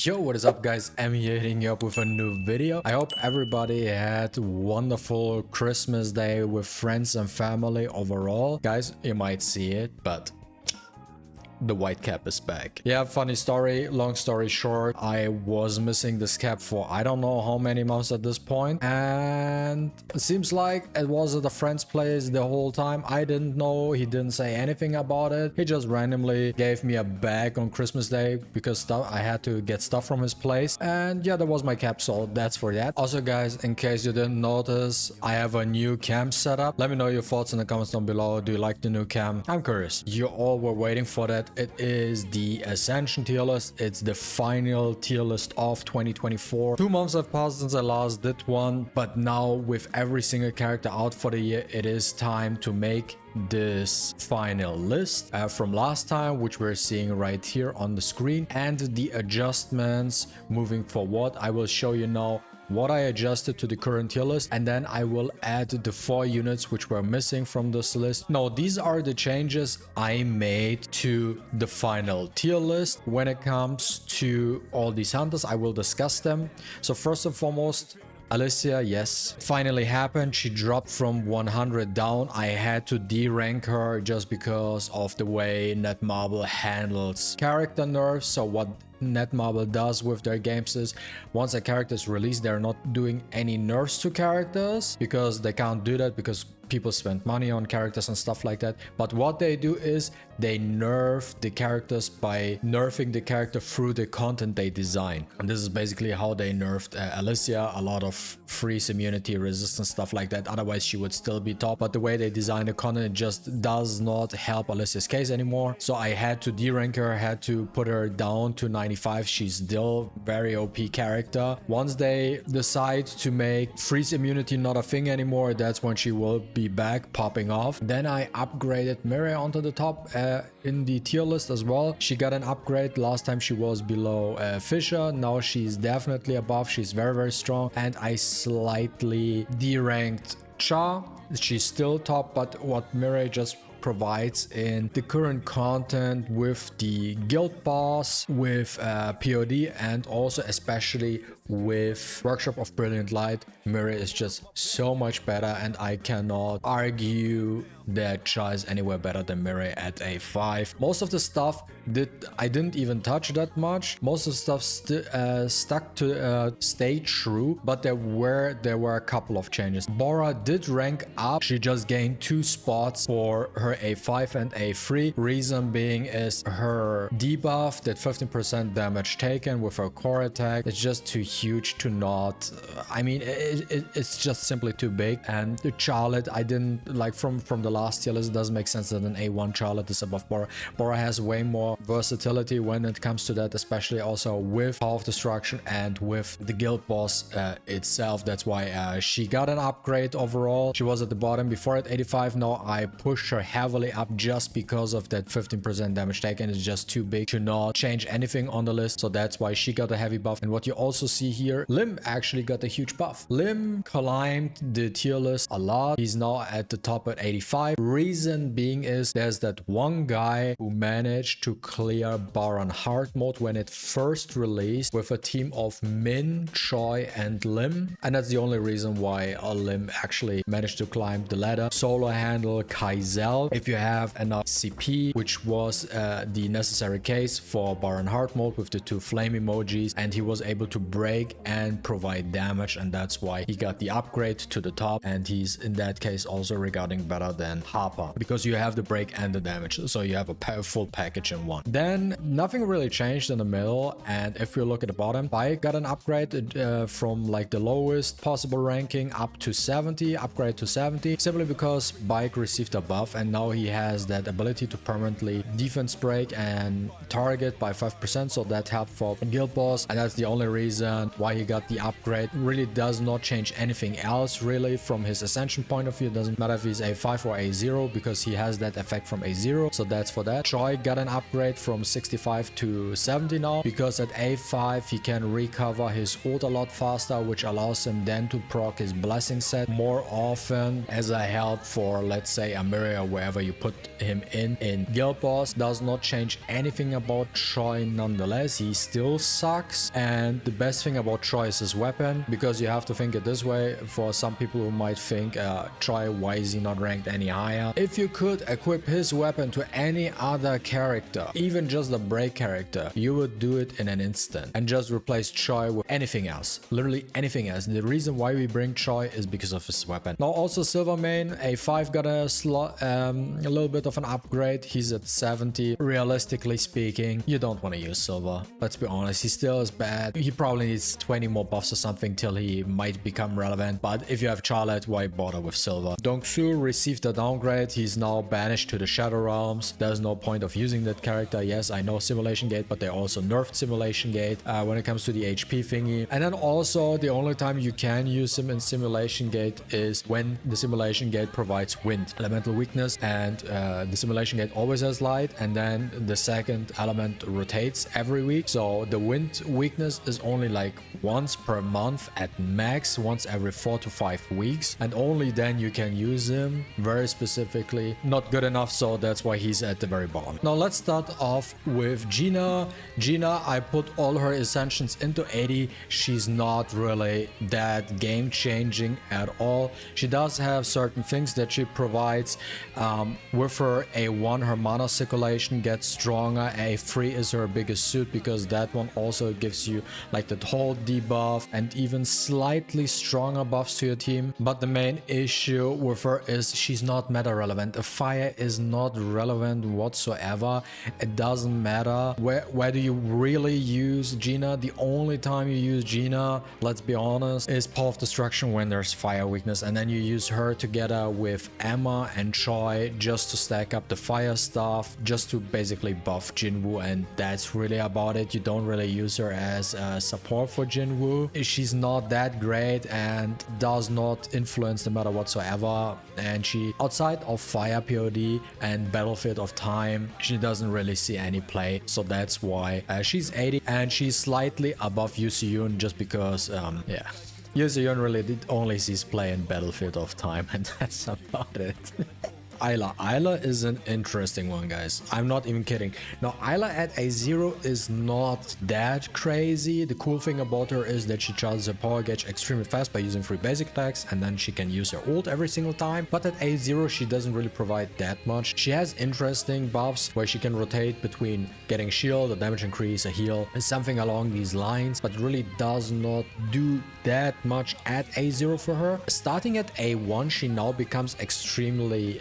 Yo, what is up guys? I'm here hitting you up with a new video. I hope everybody had a wonderful Christmas day with friends and family overall. Guys, you might see it, but the white cap is back. Yeah, funny story, long story short, I was missing this cap for I don't know how many months at this point, and it seems like it was at a friend's place the whole time. I didn't know, he didn't say anything about it. He just randomly gave me a bag on Christmas Day because I had to get stuff from his place, and yeah, that was my cap, so that's for that. Also guys, in case you didn't notice, I have a new cam setup. Let me know your thoughts in the comments down below. Do you like the new cam? I'm curious. You all were waiting for that. It is the Ascension tier list. It's the final tier list of 2024. 2 months have passed since I last did one, but now with every single character out for the year, it is time to make this final list from last time, which we're seeing right here on the screen, and the adjustments moving forward. I will show you now what I adjusted to the current tier list, and then I will add the 4 units which were missing from this list. Now, these are the changes I made to the final tier list. When it comes to all these hunters, I will discuss them. So first and foremost, Alicia, yes, finally happened. She dropped from 100 down. I had to derank her just because of the way Netmarble handles character nerfs. So what Netmarble does with their games is once a character is released, they're not doing any nerfs to characters because they can't do that because people spend money on characters and stuff like that. But what they do is they nerf the characters by nerfing the character through the content they design. And this is basically how they nerfed Alicia. A lot of freeze immunity, resistance, stuff like that. Otherwise she would still be top, but the way they design the content, it just does not help Alicia's case anymore. So I had to derank her, had to put her down to 95. She's still very OP character. Once they decide to make freeze immunity not a thing anymore, that's when she will be back popping off. Then I upgraded MaTeIRiA onto the top in the tier list as well. She got an upgrade. Last time she was below Fisher. Now she's definitely above. She's very strong. And I slightly deranked Cha. She's still top, but what MaTeIRiA just provides in the current content with the guild boss, with POD, and also especially with Workshop of Brilliant Light, MaTeIRiA is just so much better, and I cannot argue that Cha is anywhere better than MaTeIRiA at A5. Most of the stuff I didn't even touch that much. Most of the stuff stuck to stay true, but there were a couple of changes. Bora did rank up. She just gained 2 spots for her A5 and A3. Reason being is her debuff, that 15% damage taken with her core attack, is just too huge to not. I mean, it's just simply too big. And the Charlotte, I didn't like from the last tier list. It doesn't make sense that an A1 Charlotte is above Bora. Bora has way more versatility when it comes to that, especially also with Power of Destruction and with the guild boss itself. That's why she got an upgrade overall. She was at the bottom before at 85. Now I pushed her heavily up just because of that 15% damage taken. It's just too big to not change anything on the list, so that's why she got a heavy buff. And what you also see here, Lim actually got a huge buff. Lim climbed the tier list a lot. He's now at the top at 85. Reason being is there's that one guy who managed to clear Baron hard mode when it first released with a team of Min, Choi, and Lim, and that's the only reason why Lim actually managed to climb the ladder. Solo handle Kaizel if you have enough CP, which was the necessary case for Baron hard mode with the 2 flame emojis, and he was able to break and provide damage, and that's why he got the upgrade to the top, and he's in that case also regarding better than Harper because you have the break and the damage, so you have a full package in one. Then nothing really changed in the middle, and if you look at the bottom, Bike got an upgrade from like the lowest possible ranking up to 70, upgrade to 70, simply because Bike received a buff, and now he has that ability to permanently defense break and target by 5%, so that helped for guild boss, and that's the only reason weapon, why he got the upgrade. Really does not change anything else really from his ascension point of view. It doesn't matter if he's A5 or A0 because he has that effect from A0. So that's for that. Choi got an upgrade from 65 to 70 now because at A5 he can recover his ult a lot faster, which allows him then to proc his blessing set more often as a help for, let's say, MaTeIRiA, wherever you put him in guild boss. Does not change anything about Choi nonetheless. He still sucks, and the best thing about Choi is his weapon, because you have to think it this way. For some people who might think Choi, why is he not ranked any higher? If you could equip his weapon to any other character, even just a break character, you would do it in an instant and just replace Choi with anything else, literally anything else. The reason why we bring Choi is because of his weapon. Now also Silver main A5 got a little bit of an upgrade. He's at 70. Realistically speaking, you don't want to use Silver. Let's be honest, he still is bad. He probably needs 20 more buffs or something till he might become relevant. But if you have Charlotte, why bother with Silver? Dongsu received a downgrade. He's now banished to the Shadow Realms. There's no point of using that character. Yes, I know Simulation Gate, but they also nerfed Simulation Gate when it comes to the HP thingy. And then also the only time you can use him in Simulation Gate is when the Simulation Gate provides wind elemental weakness, and the Simulation Gate always has light, and then the second element rotates every week. So the wind weakness is only like once per month at max, once every 4 to 5 weeks, and only then you can use him very specifically. Not good enough, so that's why he's at the very bottom. Now let's start off with Gina. Gina, I put all her ascensions into 80. She's not really that game changing at all. She does have certain things that she provides. With her A1, her mana circulation gets stronger. A3 is her biggest suit because that one also gives you like the whole debuff and even slightly stronger buffs to your team. But the main issue with her is she's not meta relevant. The fire is not relevant whatsoever. It doesn't matter where do you really use Gina. The only time you use Gina, let's be honest, is Path of Destruction when there's fire weakness, and then you use her together with Emma and Choi just to stack up the fire stuff, just to basically buff Jinwoo, and that's really about it. You don't really use her as support for Jinwoo. She's not that great and does not influence the meta whatsoever, and she, outside of fire POD and Battlefield of Time, she doesn't really see any play. So that's why she's 80, and she's slightly above Yuseon just because yeah, Yuseon really only sees play in Battlefield of Time, and that's about it. Isla. Isla is an interesting one, guys. I'm not even kidding. Now, Isla at A0 is not that crazy. The cool thing about her is that she charges her power gauge extremely fast by using 3 basic attacks, and then she can use her ult every single time. But at A0, she doesn't really provide that much. She has interesting buffs where she can rotate between getting shield, a damage increase, a heal, and something along these lines, but really does not do that much at A0 for her. Starting at A1, she now becomes extremely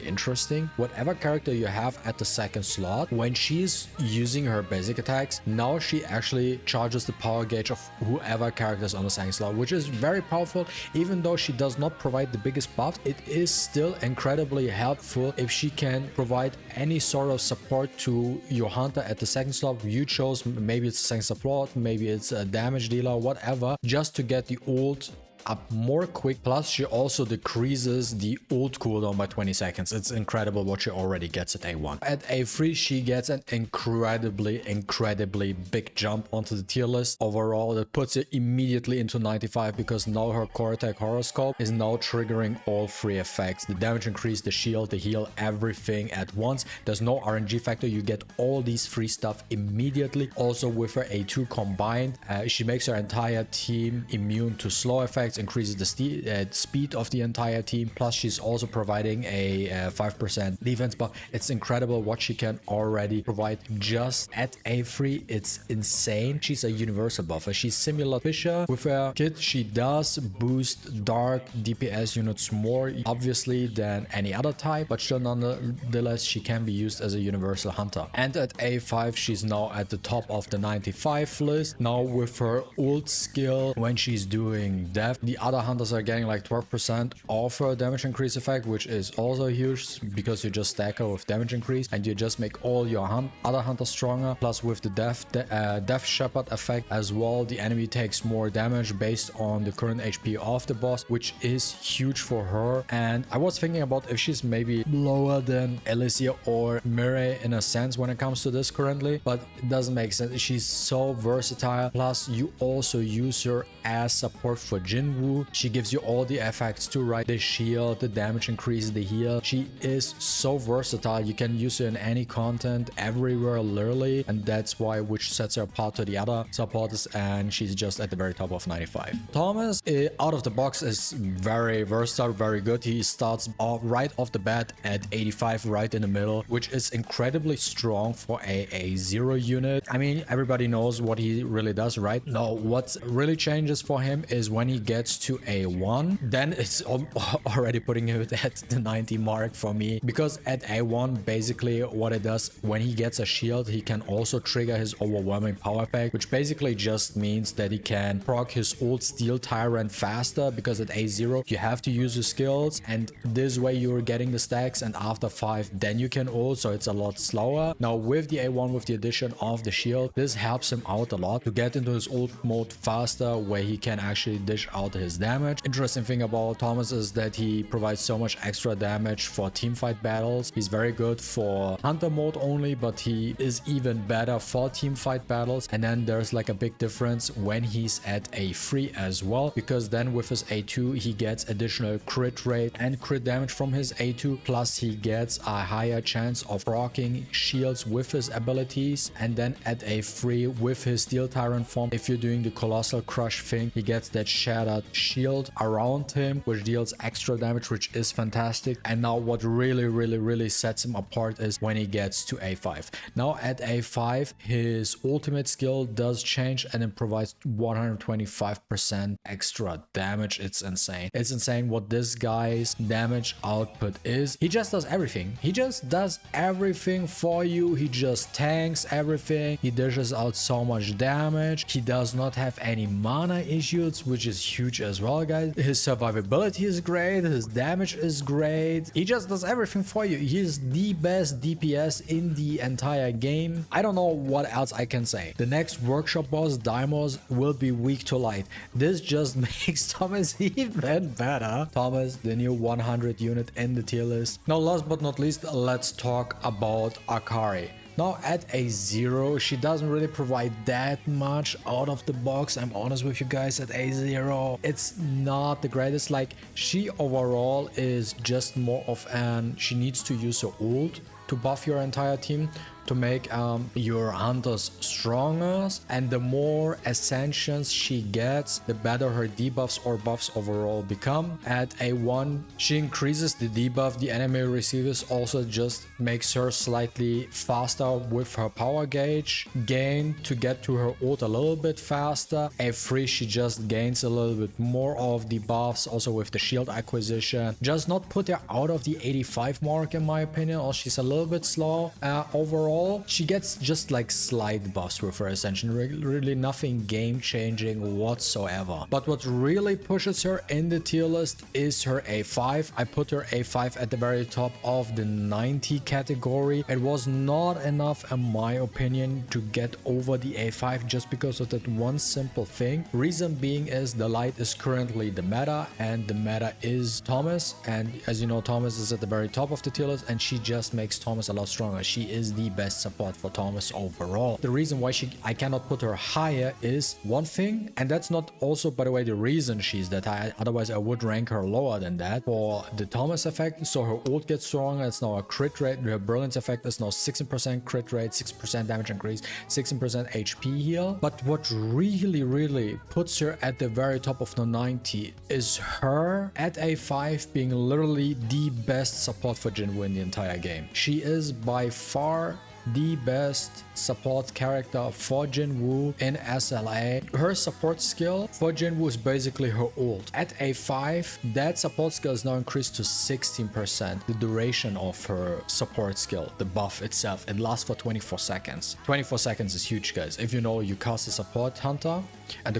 interesting. Whatever character you have at the second slot, when she's using her basic attacks, now she actually charges the power gauge of whoever character is on the second slot, which is very powerful. Even though she does not provide the biggest buff, it is still incredibly helpful if she can provide any sort of support to your hunter at the second slot you chose. Maybe it's a second support, maybe it's a damage dealer, whatever, just to get the ult up more quick. Plus she also decreases the ult cooldown by 20 seconds. It's incredible what she already gets at A1. At A3 she gets an incredibly big jump onto the tier list overall. That puts it immediately into 95 because now her core attack horoscope is now triggering all 3 effects: the damage increase, the shield, the heal, everything at once. There's no RNG factor. You get all these free stuff immediately. Also with her A2 combined, she makes her entire team immune to slow effects, increases the speed of the entire team. Plus she's also providing a 5% defense buff. It's incredible what she can already provide just at A3. It's insane. She's a universal buffer. She's similar to Fisher. With her kit, she does boost dark DPS units more obviously than any other type, but still nonetheless she can be used as a universal hunter. And at A5 she's now at the top of the 95 list. Now with her ult skill, when she's doing death The other hunters are getting like 12% of her damage increase effect, which is also huge because you just stack her with damage increase and you just make all your other hunters stronger. Plus with the death shepherd effect as well, the enemy takes more damage based on the current HP of the boss, which is huge for her. And I was thinking about if she's maybe lower than Alicia or MaTeIRiA in a sense when it comes to this currently, but it doesn't make sense. She's so versatile. Plus you also use her as support for Jinwoo. She gives you all the effects too, right? The shield, the damage increase, the heal. She is so versatile. You can use her in any content everywhere literally, and that's why which sets her apart to the other supporters, and she's just at the very top of 95. Thomas out of the box is very versatile, very good. He starts off right off the bat at 85, right in the middle, which is incredibly strong for a 0 unit. I mean, everybody knows what he really does, right? No, what really changes for him is when he gets to A1, then it's already putting him at the 90 mark for me, because at A1 basically what it does, when he gets a shield, he can also trigger his overwhelming power pack, which basically just means that he can proc his old Steel Tyrant faster, because at A0 you have to use your skills, and this way you're getting the stacks, and after 5 then you can ult, so it's a lot slower. Now with the A1, with the addition of the shield, this helps him out a lot to get into his ult mode faster, where he can actually dish out his damage. Interesting thing about Thomas is that he provides so much extra damage for teamfight battles. He's very good for hunter mode only, but he is even better for teamfight battles. And then there's like a big difference when he's at A3 as well, because then with his A2 he gets additional crit rate and crit damage from his A2, plus he gets a higher chance of rocking shields with his abilities. And then at A3 with his Steel Tyrant form, if you're doing the Colossal Crush thing, he gets that shattered shield around him, which deals extra damage, which is fantastic. And now what really sets him apart is when he gets to A5. Now at A5 his ultimate skill does change and it provides 125% extra damage. It's insane. It's insane what this guy's damage output is. He just does everything. He just does everything for you. He just tanks everything. He dishes out so much damage. He does not have any mana issues, which is huge as well, guys. His survivability is great. His damage is great. He just does everything for you. He is the best DPS in the entire game. I don't know what else I can say. The next workshop boss, Daimos, will be weak to light. This just makes Thomas even better. Thomas, the new 100 unit in the tier list. Now, last but not least, let's talk about Akari. Now at A0, she doesn't really provide that much out of the box. I'm honest with you guys, at A0 it's not the greatest. Like, she overall is just more of an, she needs to use her ult to buff your entire team, to make your hunters stronger, and the more ascensions she gets, the better her debuffs or buffs overall become. At A1 she increases the debuff the enemy receives, also just makes her slightly faster with her power gauge gain to get to her ult a little bit faster. A3 she just gains a little bit more of the buffs, also with the shield acquisition. Just not put her out of the 85 mark in my opinion, or she's a little bit slow overall. She gets just like slight buffs with her ascension, really nothing game changing whatsoever. But what really pushes her in the tier list is her A5. I put her A5 at the very top of the 90 category. It was not enough in my opinion to get over the A5 just because of that one simple thing. Reason being is the light is currently the meta, and the meta is Thomas, and as you know, Thomas is at the very top of the tier list, and she just makes Thomas a lot stronger. She is the best support for Thomas overall. The reason why I cannot put her higher is one thing, and that's not also, by the way, the reason she's that high. Otherwise I would rank her lower than that. For the Thomas effect, so her ult gets stronger. It's now a crit rate. Her brilliance effect is now 16% crit rate, 6% damage increase, 16% HP heal. But what really puts her at the very top of the 90 is her at A5 being literally the best support for Jinwoo in the entire game. She is by far the best support character for Jinwoo in SLA. Her support skill for Jinwoo is basically her ult. At A5, that support skill is now increased to 16%. The duration of her support skill, the buff itself, it lasts for 24 seconds. 24 seconds is huge, guys. If you know, you cast a support hunter and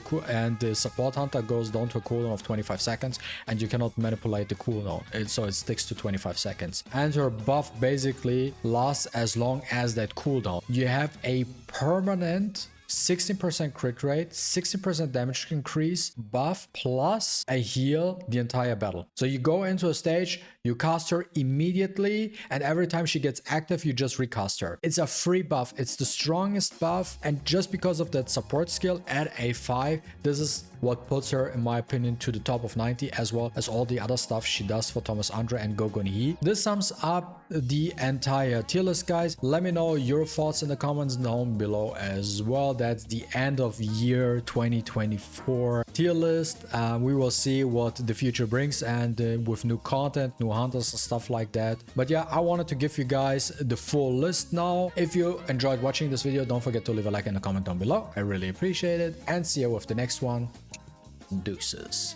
the support hunter goes down to a cooldown of 25 seconds and you cannot manipulate the cooldown, so it sticks to 25 seconds. And her buff basically lasts as long as that cooldown. You have a permanent 16% crit rate, 60% damage increase buff, plus a heal the entire battle. So you go into a stage, you cast her immediately, and every time she gets active, you just recast her. It's a free buff. It's the strongest buff, and just because of that support skill at A5, this is what puts her, in my opinion, to the top of 90, as well as all the other stuff she does for Thomas Andre and Gogon Hee. This sums up the entire tier list, guys. Let me know your thoughts in the comments down below as well. That's the end of year 2024 tier list. We will see what the future brings, and with new content, new hunters and stuff like that. But yeah, I wanted to give you guys the full list now. If you enjoyed watching this video, don't forget to leave a like and a comment down below. I really appreciate it, and see you with the next one. Deuces.